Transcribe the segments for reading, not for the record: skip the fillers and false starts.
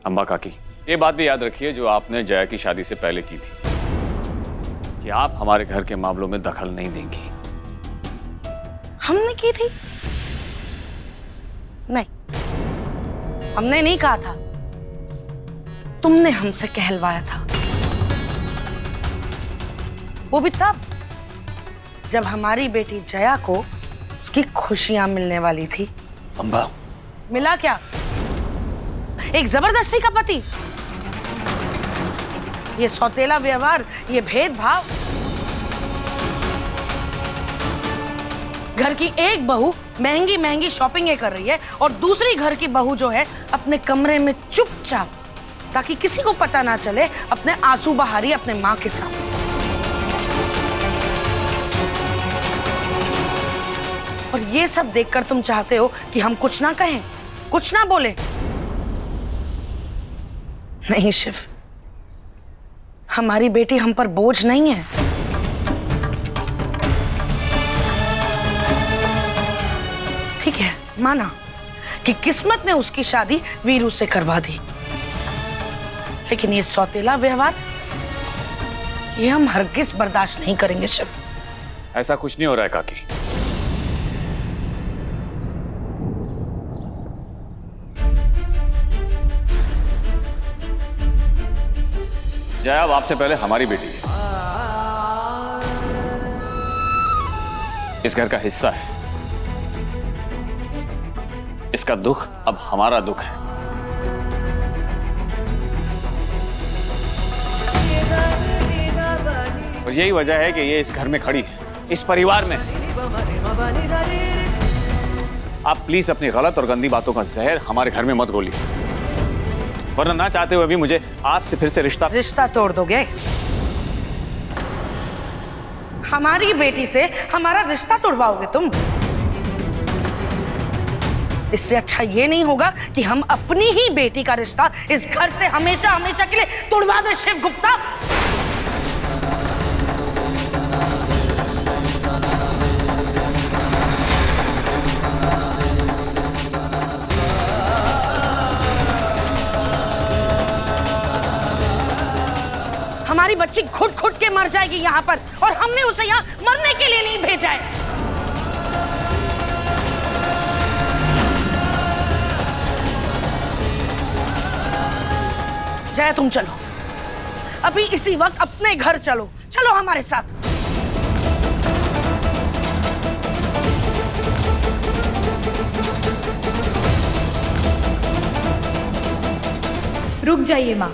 अम्बा काकी, ये बात भी याद रखिए जो आपने जया की शादी से पहले की थी कि आप हमारे घर के मामलों में दखल नहीं देंगी। हमने की थी? नहीं, हमने नहीं कहा था, तुमने हमसे कहलवाया था। वो भी तब जब हमारी बेटी जया को उसकी खुशियां मिलने वाली थी। अम्बा, मिला क्या? एक जबरदस्ती का पति, ये सौतेला व्यवहार, ये भेदभाव। घर की एक बहू महंगी महंगी शॉपिंगें कर रही है और दूसरी घर की बहू जो है अपने कमरे में चुपचाप, ताकि किसी को पता ना चले, अपने आंसू बहा रही है अपने मां के सामने। और ये सब देखकर तुम चाहते हो कि हम कुछ ना कहें, कुछ ना बोले। नहीं शिव, हमारी बेटी हम पर बोझ नहीं है। ठीक है, माना कि किस्मत ने उसकी शादी वीरू से करवा दी, लेकिन ये सौतेला व्यवहार, ये हम हरगिज बर्दाश्त नहीं करेंगे शिव। ऐसा कुछ नहीं हो रहा है काकी। जया अब आपसे पहले हमारी बेटी है, इस घर का हिस्सा है। इसका दुख अब हमारा दुख है। और यही वजह है कि ये इस घर में खड़ी है, इस परिवार में। आप प्लीज अपनी गलत और गंदी बातों का जहर हमारे घर में मत घोलिए, वरना ना चाहते हुए भी मुझे आपसे फिर से रिश्ता तोड़ दोगे? हमारी बेटी से हमारा रिश्ता तोड़वाओगे तुम? इससे अच्छा ये नहीं होगा कि हम अपनी ही बेटी का रिश्ता इस घर से हमेशा हमेशा के लिए तोड़वा दें शिव गुप्ता? हमारी बच्ची घुट घुट के मर जाएगी यहाँ पर, और हमने उसे यहाँ मरने के लिए नहीं भेजा है। जया तुम चलो, अभी इसी वक्त अपने घर चलो, चलो हमारे साथ। रुक जाइए माँ।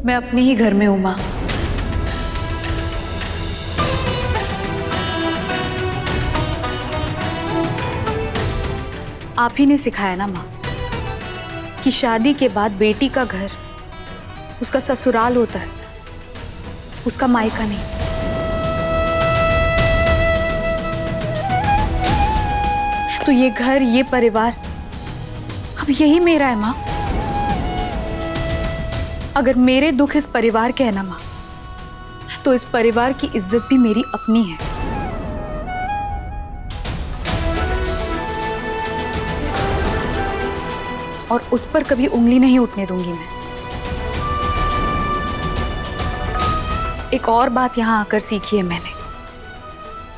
मैं अपने ही घर में हूं मां। आप ही ने सिखाया ना मां कि शादी के बाद बेटी का घर उसका ससुराल होता है, उसका मायका नहीं। तो ये घर, ये परिवार अब यही मेरा है मां। अगर मेरे दुख इस परिवार के है ना मां, तो इस परिवार की इज्जत भी मेरी अपनी है। और उस पर कभी उंगली नहीं उठने दूंगी मैं। एक और बात यहां आकर सीखी है मैंने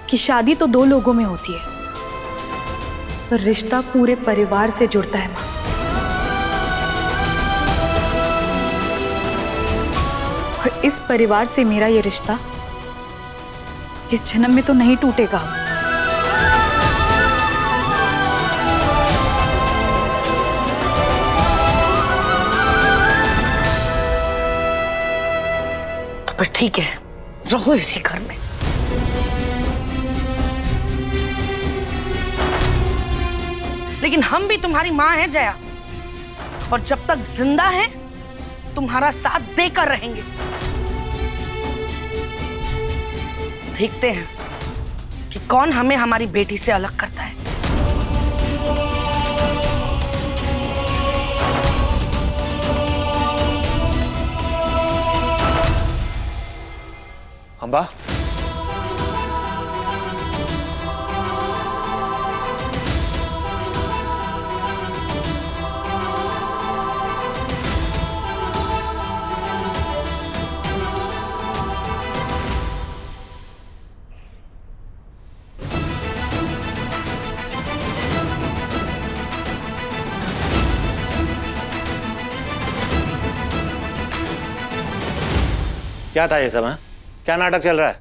कि शादी तो दो लोगों में होती है, पर रिश्ता पूरे परिवार से जुड़ता है मां। और इस परिवार से मेरा ये रिश्ता इस जन्म में तो नहीं टूटेगा। तो फिर ठीक है, रहो इसी घर में। लेकिन हम भी तुम्हारी मां हैं जया, और जब तक जिंदा हैं तुम्हारा साथ देकर रहेंगे। देखते हैं कि कौन हमें हमारी बेटी से अलग करता है। अम्बा, क्या था ये सब? है क्या नाटक चल रहा है?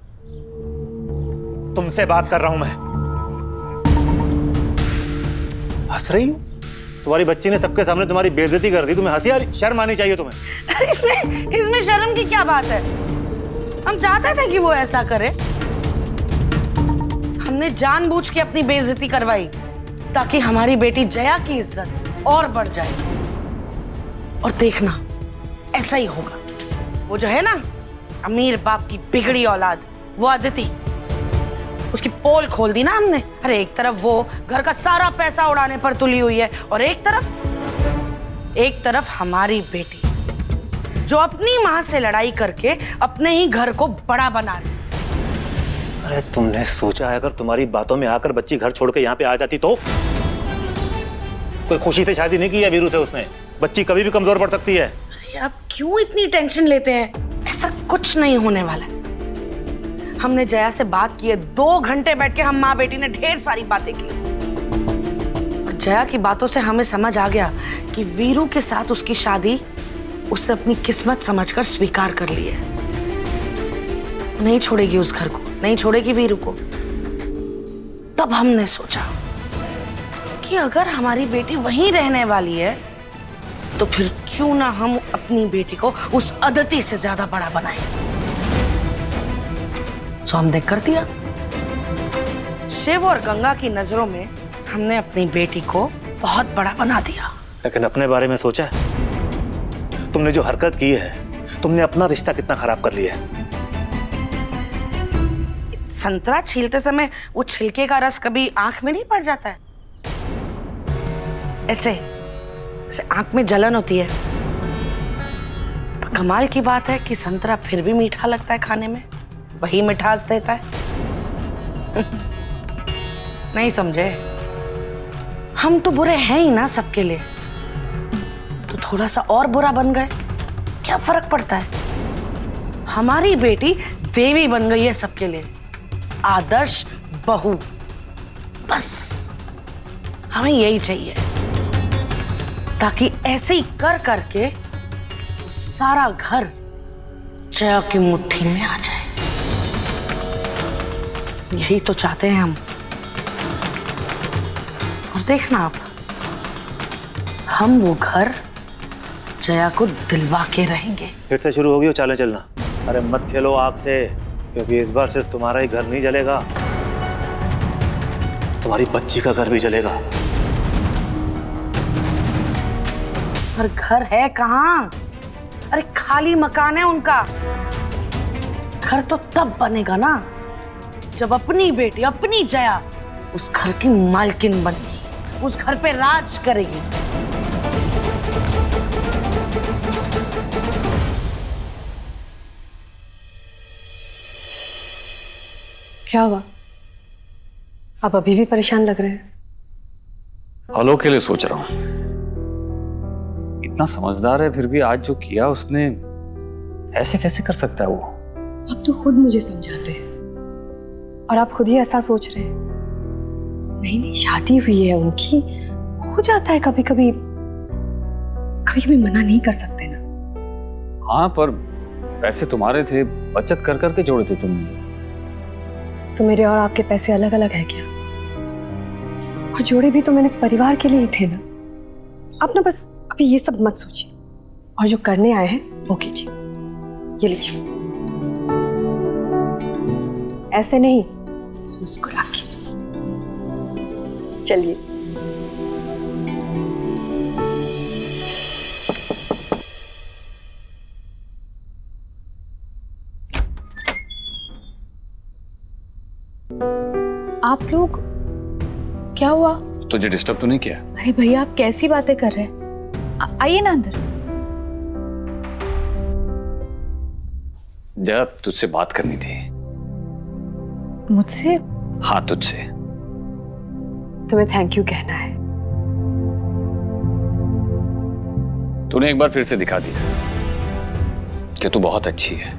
तुमसे बात कर रहा हूं मैं। हंस रही हूं? तुम्हारी बच्ची ने सबके सामने तुम्हारी बेइज्जती कर दी, तुम्हें हंसी आ रही? शर्म आनी चाहिए तुम्हें। अरे इसमें शर्म की क्या बात है? हम चाहते थे कि वो ऐसा करे। हमने जानबूझ के अपनी बेइज्जती करवाई ताकि हमारी बेटी जया की इज्जत और बढ़ जाए। और देखना ऐसा ही होगा। वो जो है ना अमीर बाप की बिगड़ी औलाद, वो अदिति, उसकी पोल खोल दी ना हमने। अरे एक तरफ वो घर का सारा पैसा उड़ाने पर तुली हुई है और एक तरफ हमारी बेटी जो अपनी मां से लड़ाई करके अपने ही घर को बड़ा बना रही। अरे तुमने सोचा है अगर तुम्हारी बातों में आकर बच्ची घर छोड़ के यहाँ पे आ जाती तो? कोई खुशी से शादी नहीं की है वीरू से उसने। बच्ची कभी भी कमजोर पड़ सकती है। अरे आप क्यों इतनी टेंशन लेते हैं? ऐसा कुछ नहीं होने वाला है। हमने जया से बात की है, 2 घंटे बैठ के हम माँ बेटी ने ढेर सारी बातें की। और जया की बातों से हमें समझ आ गया कि वीरू के साथ उसकी शादी उससे अपनी किस्मत समझकर स्वीकार कर ली है। नहीं छोड़ेगी उस घर को, नहीं छोड़ेगी वीरू को। तब हमने सोचा कि अगर हमारी बेटी वहीं रहने वाली है तो फिर क्यों ना हम अपनी बेटी को उस अदिति से ज्यादा बड़ा बनाएं। सो हमने कर दिया। शिव और गंगा की नजरों में हमने अपनी बेटी को बहुत बड़ा बना दिया। लेकिन अपने बारे में सोचा है? तुमने जो हरकत की है, तुमने अपना रिश्ता कितना खराब कर लिया है। संतरा छीलते समय वो छिलके का रस कभी आंख में नहीं पड़ जाता है? ऐसे आंख में जलन होती है। पर कमाल की बात है कि संतरा फिर भी मीठा लगता है खाने में, वही मिठास देता है। नहीं समझे? हम तो बुरे हैं ही ना सबके लिए, तो थोड़ा सा और बुरा बन गए, क्या फर्क पड़ता है? हमारी बेटी देवी बन गई है सबके लिए, आदर्श बहू। बस हमें यही चाहिए, ताकि ऐसे ही कर करके सारा घर जया की मुट्ठी में आ जाए। यही तो चाहते हैं हम। और देखना आप, हम वो घर जया को दिलवा के रहेंगे। फिर से शुरू होगी वो चालें चलना। अरे मत खेलो आग से, क्योंकि इस बार सिर्फ तुम्हारा ही घर नहीं जलेगा, तुम्हारी बच्ची का घर भी जलेगा। पर घर है कहाँ? अरे खाली मकान है उनका। घर तो तब बनेगा ना जब अपनी बेटी, अपनी जया उस घर की मालकिन बनेगी, उस घर पे राज करेगी। क्या हुआ? आप अभी भी परेशान लग रहे हैं। आलोक के लिए सोच रहा हूं। इतना समझदार है फिर भी आज जो किया उसने, ऐसे कैसे कर सकता है वो? आप तो खुद मुझे समझाते हैं और आप खुद ही ऐसा सोच रहे हैं। नहीं नहीं, शादी हुई है उनकी, हो जाता है कभी कभी, कभी कभी मना नहीं कर सकते ना। हाँ, पर पैसे तुम्हारे थे, बचत कर करके जोड़े थे तुमने। तो मेरे और आपके पैसे अलग अलग है क्या? और जोड़े भी तो मैंने परिवार के लिए ही थे ना। आप ना बस अभी ये सब मत सोचिए और जो करने आए हैं वो कीजिए। ये लीजिए, ऐसे नहीं, मुस्कुरा के। चलिए। आप लोग, क्या हुआ? तुझे डिस्टर्ब तो नहीं किया? अरे भैया, आप कैसी बातें कर रहे हैं? आइए ना अंदर। जब तुझसे बात करनी थी। मुझसे? हाँ, तुझसे। तुम्हें थैंक यू कहना है। तूने एक बार फिर से दिखा दिया कि तू बहुत अच्छी है,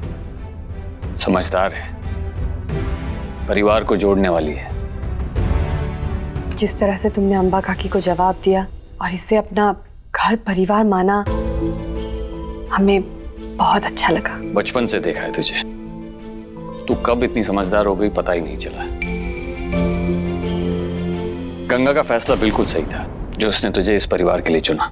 समझदार है, परिवार को जोड़ने वाली है। जिस तरह से तुमने अम्बा काकी को जवाब दिया और इसे अपना घर परिवार माना, हमें बहुत अच्छा लगा। बचपन से देखा है तुझे, तू कब इतनी समझदार हो गई पता ही नहीं चला। गंगा का फैसला बिल्कुल सही था जो उसने तुझे इस परिवार के लिए चुना।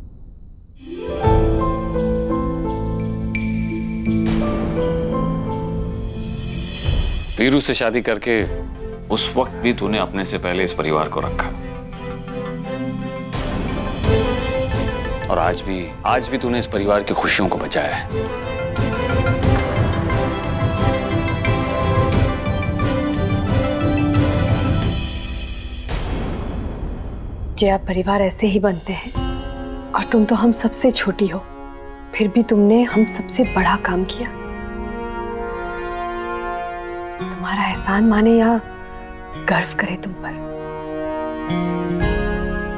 वीरू से शादी करके उस वक्त भी तूने अपने से पहले इस परिवार को रखा, और आज भी तूने इस परिवार की खुशियों को बचाया है। जया, परिवार ऐसे ही बनते हैं, और तुम तो हम सबसे छोटी हो, फिर भी तुमने हम सबसे बड़ा काम किया। तुम्हारा एहसान माने या गर्व करे तुम पर।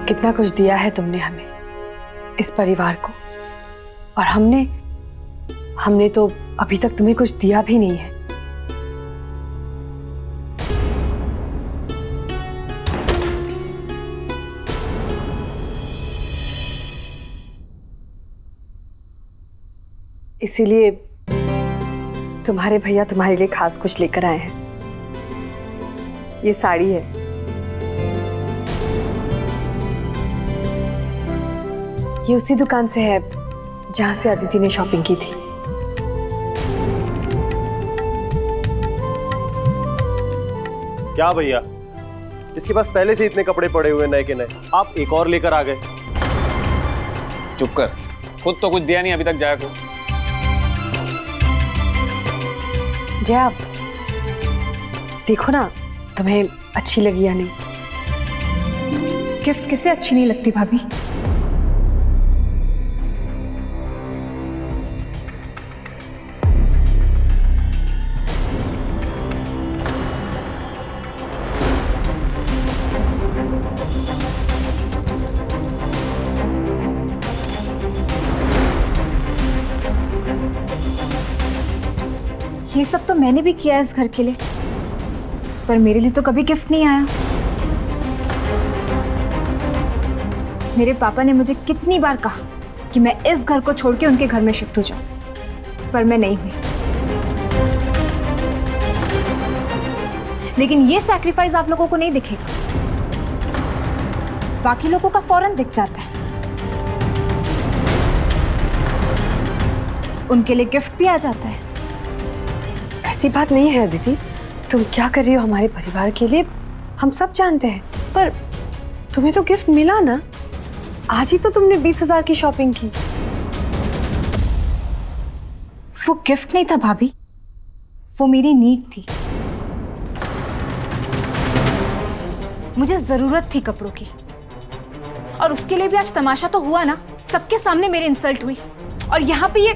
कितना कुछ दिया है तुमने हमें, इस परिवार को, और हमने तो अभी तक तुम्हें कुछ दिया भी नहीं है। इसीलिए तुम्हारे भैया तुम्हारे लिए खास कुछ लेकर आए हैं। ये साड़ी है। ये उसी दुकान से है जहां से अदिति ने शॉपिंग की थी। क्या भैया, इसके पास पहले से इतने कपड़े पड़े हुए नए के नए, आप एक और लेकर आ गए। चुप कर, खुद तो कुछ दिया नहीं अभी तक जया को। जया, देखो ना तुम्हें अच्छी लगी या नहीं। गिफ्ट किसे अच्छी नहीं लगती भाभी? ये सब तो मैंने भी किया है इस घर के लिए, पर मेरे लिए तो कभी गिफ्ट नहीं आया। मेरे पापा ने मुझे कितनी बार कहा कि मैं इस घर को छोड़ के उनके घर में शिफ्ट हो जाऊं, पर मैं नहीं हुई। लेकिन ये सैक्रिफाइस आप लोगों को नहीं दिखेगा, बाकी लोगों का फौरन दिख जाता है। उनके लिए गिफ्ट भी आ जाता है। ऐसी बात नहीं है अदिति, तुम क्या कर रही हो हमारे परिवार के लिए हम सब जानते हैं, पर तुम्हें तो गिफ्ट मिला ना। आज ही तो तुमने 20,000 की शॉपिंग की। वो गिफ्ट नहीं था भाभी, वो मेरी नीड थी। मुझे जरूरत थी कपड़ों की, और उसके लिए भी आज तमाशा तो हुआ ना। सबके सामने मेरी इंसल्ट हुई, और यहाँ पे ये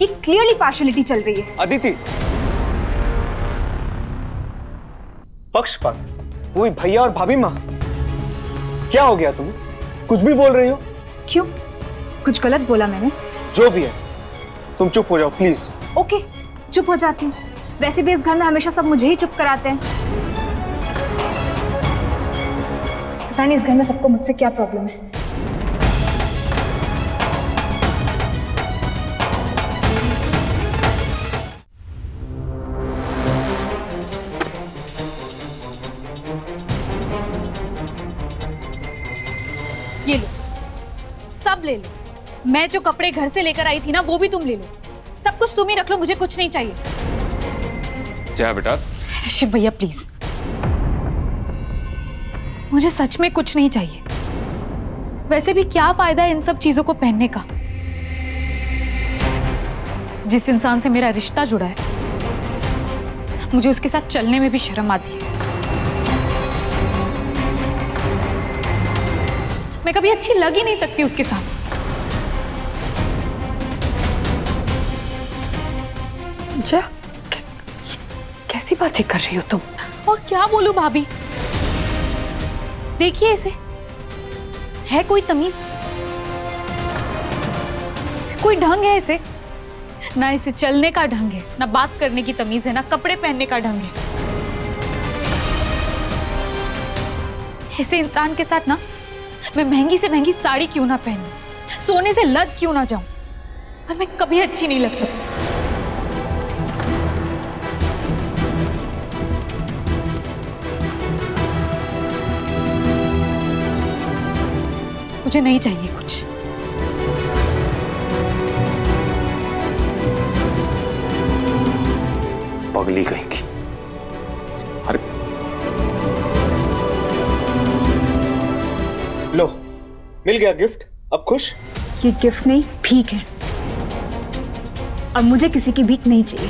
क्लियरली पार्शियलिटी चल रही है। अदिति, पक्षपात, वो भी भैया और भाभी माँ। क्या हो गया तुम्हें? कुछ भी बोल रही हो? क्यों, कुछ गलत बोला मैंने? जो भी है, तुम चुप हो जाओ प्लीज। ओके, चुप हो जाती हूँ। वैसे भी इस घर में हमेशा सब मुझे ही चुप कराते हैं। पता नहीं इस घर में सबको मुझसे क्या प्रॉब्लम है। ये लो, सब ले लो। मैं जो कपड़े घर से लेकर आई थी ना, वो भी तुम ले लो। सब कुछ तुम ही रख लो, मुझे कुछ नहीं चाहिए। जया बेटा, शिव भैया प्लीज, मुझे सच में कुछ नहीं चाहिए। वैसे भी क्या फायदा है इन सब चीजों को पहनने का। जिस इंसान से मेरा रिश्ता जुड़ा है, मुझे उसके साथ चलने में भी शर्म आती है। मैं कभी अच्छी लग ही नहीं सकती उसके साथ। जया, कैसी बातें कर रही हो तुम? ओ और क्या बोलूं भाभी? देखिए इसे, है कोई तमीज? कोई ढंग है इसे? ना इसे चलने का ढंग है, ना बात करने की तमीज है, ना कपड़े पहनने का ढंग है। ऐसे इंसान के साथ ना मैं महंगी से महंगी साड़ी क्यों ना पहनूं, सोने से लग क्यों ना जाऊं, पर मैं कभी अच्छी नहीं लग सकती। मुझे नहीं चाहिए कुछ। पगली कहीं की। अरे लो, मिल गया गिफ्ट, अब खुश? ये गिफ्ट नहीं, भीख है, और मुझे किसी की भीख नहीं चाहिए।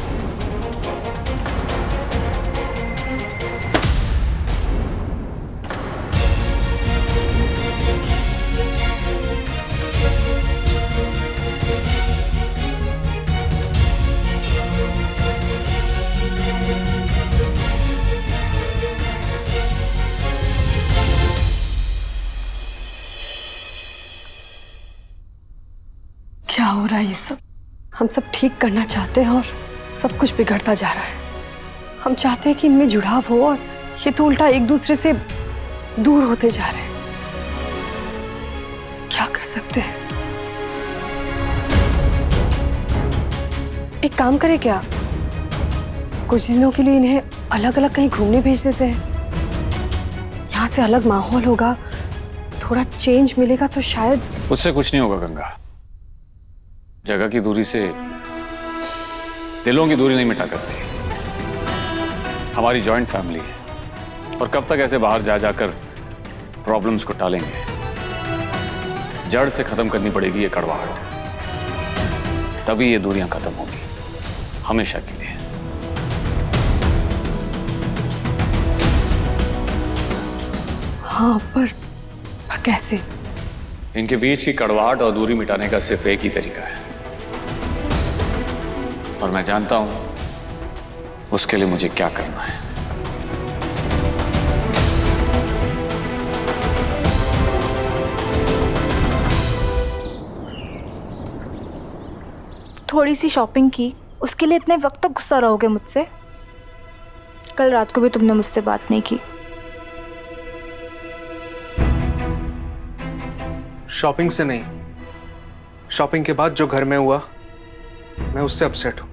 क्या हो रहा है ये सब? हम सब ठीक करना चाहते हैं और सब कुछ बिगड़ता जा रहा है। हम चाहते हैं कि इनमें जुड़ाव हो और ये तो उल्टा एक दूसरे से दूर होते जा रहे हैं। क्या कर सकते हैं? एक काम करें क्या, कुछ दिनों के लिए इन्हें अलग अलग कहीं घूमने भेज देते हैं। यहाँ से अलग माहौल होगा, थोड़ा चेंज मिलेगा तो शायद। उससे कुछ नहीं होगा गंगा। जगह की दूरी से दिलों की दूरी नहीं मिटा करती। हमारी जॉइंट फैमिली है और कब तक ऐसे बाहर जा जाकर प्रॉब्लम्स को टालेंगे। जड़ से खत्म करनी पड़ेगी ये कड़वाहट, तभी ये दूरियां खत्म होंगी हमेशा के लिए। हाँ, पर कैसे? इनके बीच की कड़वाहट और दूरी मिटाने का सिर्फ एक ही तरीका है, और मैं जानता हूं उसके लिए मुझे क्या करना है। थोड़ी सी शॉपिंग की, उसके लिए इतने वक्त तक गुस्सा रहोगे मुझसे? कल रात को भी तुमने मुझसे बात नहीं की। शॉपिंग से नहीं, शॉपिंग के बाद जो घर में हुआ, मैं उससे अपसेट हूँ।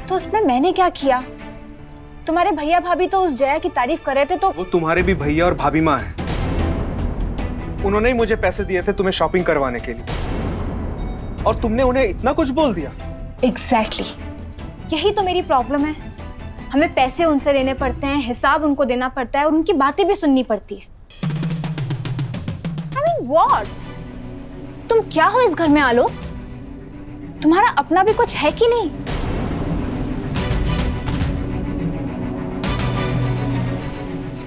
तो उसमें मैंने क्या किया? तुम्हारे भैया भाभी तो उस जया की तारीफ कर रहे थे, तो वो तुम्हारे भी भैया और भाभी माँ हैं। उन्होंने ही मुझे पैसे दिए थे तुम्हें शॉपिंग करवाने के लिए, और तुमने उन्हें इतना कुछ बोल दिया। एग्जैक्टली, यही तो मेरी प्रॉब्लम है। हमें पैसे उनसे लेने पड़ते हैं, हिसाब उनको देना पड़ता है, और उनकी बातें भी सुननी पड़ती है। I mean, what? तुम क्या हो इस घर में आलोक? तुम्हारा अपना भी कुछ है कि नहीं?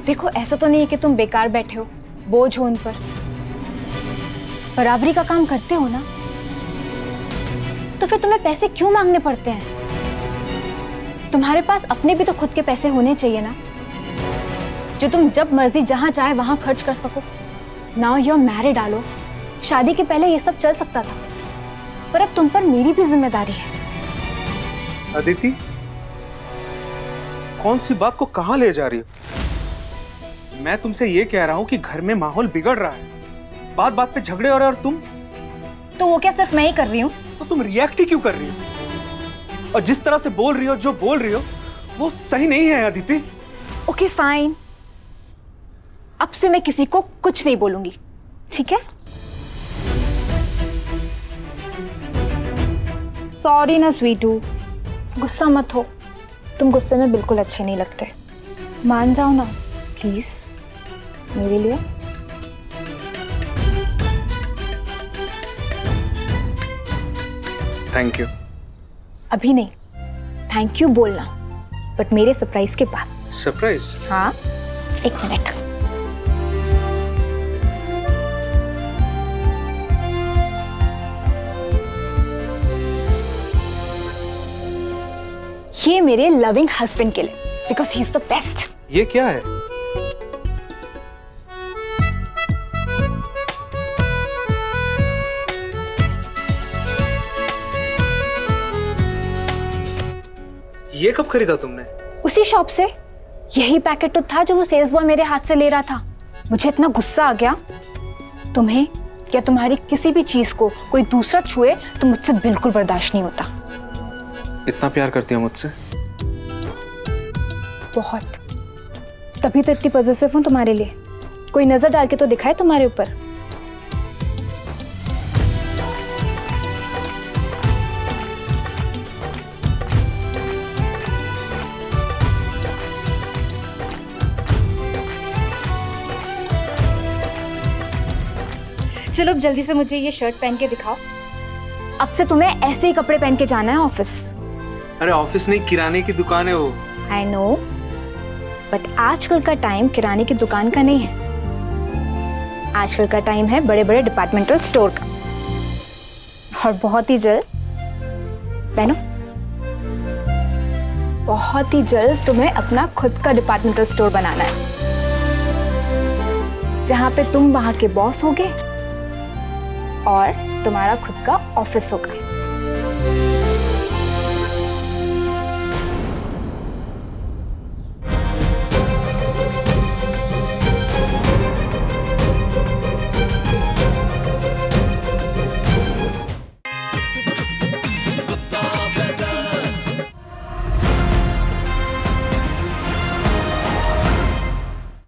देखो, ऐसा तो नहीं है कि तुम बेकार बैठे हो, बोझ हो उन पर। बराबरी का काम करते हो ना, तो फिर तुम्हें पैसे क्यों मांगने पड़ते हैं? तुम्हारे पास अपने भी तो खुद के पैसे होने चाहिए ना, जो तुम जब मर्जी जहां चाहे वहां खर्च कर सको। नाउ यू आर मैरिड आलोक, शादी के पहले ये सब चल सकता था, पर अब तुम पर मेरी भी जिम्मेदारी है। अदिति, कौन सी बात को कहां ले जा रही हो? मैं तुमसे ये कह रहा हूं कि घर में माहौल बिगड़ रहा है, बात बात पे झगड़े हो रहे, और तुम तो वो क्या सिर्फ मैं ही कर रही हूँ? तो तुम रिएक्ट ही क्यों कर रही हो? और जिस तरह से बोल रही हो, जो बोल रही हो, वो सही नहीं है अदिति। ओके फाइन, अब से मैं किसी को कुछ नहीं बोलूंगी, ठीक है? सॉरी ना स्वीटू, गुस्सा मत हो। तुम गुस्से में बिल्कुल अच्छे नहीं लगते। मान जाओ ना प्लीज मेरे लिए। Thank you. अभी नहीं, थैंक यू बोलना, बट मेरे सरप्राइज के बाद। सरप्राइज? हाँ, एक मिनट। ये मेरे लविंग हस्बैंड के लिए। Because he is the best. ये क्या है? ये कब खरीदा तुमने? उसी शॉप से। यही पैकेट तो था जो वो सेल्स बॉय मेरे हाथ से ले रहा था। मुझे इतना गुस्सा आ गया। तुम्हें या तुम्हारी किसी भी चीज को कोई दूसरा छुए तो मुझसे बिल्कुल बर्दाश्त नहीं होता। इतना प्यार करती हो मुझसे? बहुत। तभी तो इतनी पॉजिटिव हूँ तुम्हारे लिए। कोई नजर डाल के तो दिखाए तुम्हारे ऊपर। चलो अब जल्दी से मुझे ये शर्ट पहन के दिखाओ। अब से तुम्हें ऐसे ही कपड़े पहन के जाना है ऑफिस। अरे ऑफिस नहीं, किराने की दुकान है वो। आई नो, बट आजकल का टाइम किराने की दुकान का नहीं है। आजकल का टाइम है बड़े बड़े डिपार्टमेंटल स्टोर का। और बहुत ही जल्द बहनों, बहुत ही जल्द तुम्हें अपना खुद का डिपार्टमेंटल स्टोर बनाना है, जहां पे तुम वहां के बॉस होगे और तुम्हारा खुद का ऑफिस होगा।